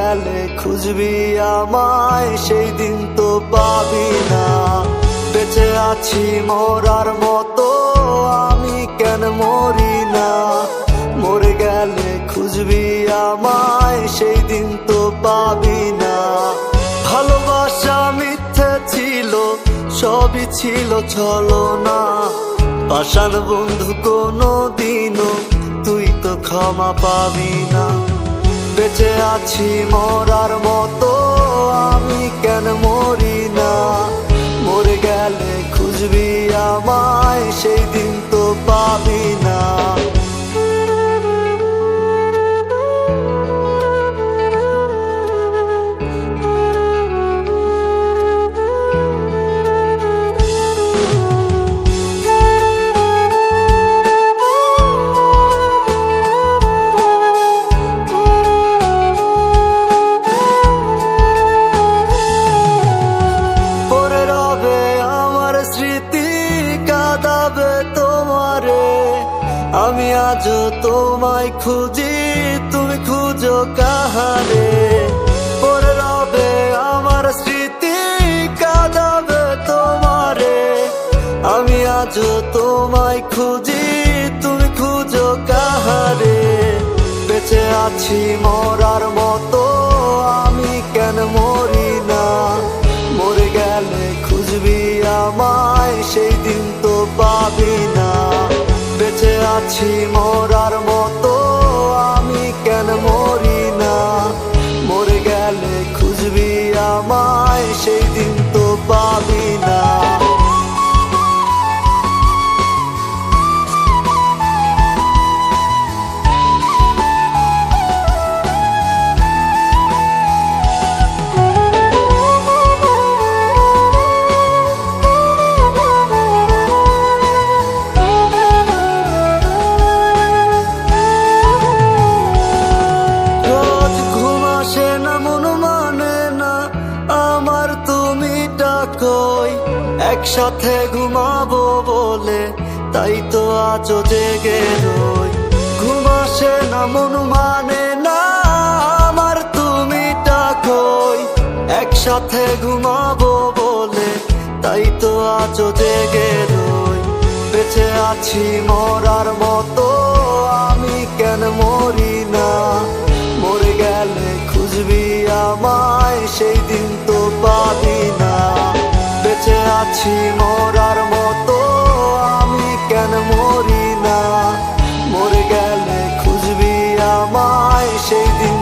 গেলে খুঁজবি আমায়, সেই দিন তো পাবি না। বেঁচে আছি মরার মতো, আমি কেন মরি না? মরে গেলে খুঁজবি আমায়, সেই দিন তো পাবি না। ভালোবাসা মিথ্যে ছিল, সবই ছিল ছলনা। পাষাণ বন্ধু কোনো দিনও তুই তো ক্ষমা পাবি না। বেঁচে আছি মরার মতো, আমি কেন মরি না? মরে গেলে খুঁজবি আমায়, সেই দিন তো পাবি না। আমি আজও তোমায় খুঁজি, তুমি খুঁজো কাহারে? পরে রবে আমার স্মৃতি, কাঁদাবে তোমারে। আমি আজও তোমায় খুঁজি, তুমি খুঁজো কাহারে? বেঁচে আছি মরার মতো, আমি কেন মরি না? মরে গেলে খুঁজবি আমায়, সেই দিন তো পাবি না। বেঁচে আছি মরার মতো, আমি কেন মরি না? মরে গেলে খুঁজবি আমায়, সেই দিন তো পাবি না। একসাথে ঘুমাবো বলে তাই তো আজও জেগে রই। ঘুম আসে না, মন মানে না আমার, তুমি ডাকোই। একসাথে ঘুমাবো বলে তাই তো আজও জেগে রই। বেঁচে আছি মরার মতো, আমি কেন মরি না? মরে গেলে খুঁজবি আমায়, সেই দিন তো পাবি না। বেঁচে আছি মরার মতো, আমি কেন মরি না? মরে গেলে খুঁজবি আমায়, সেই দিন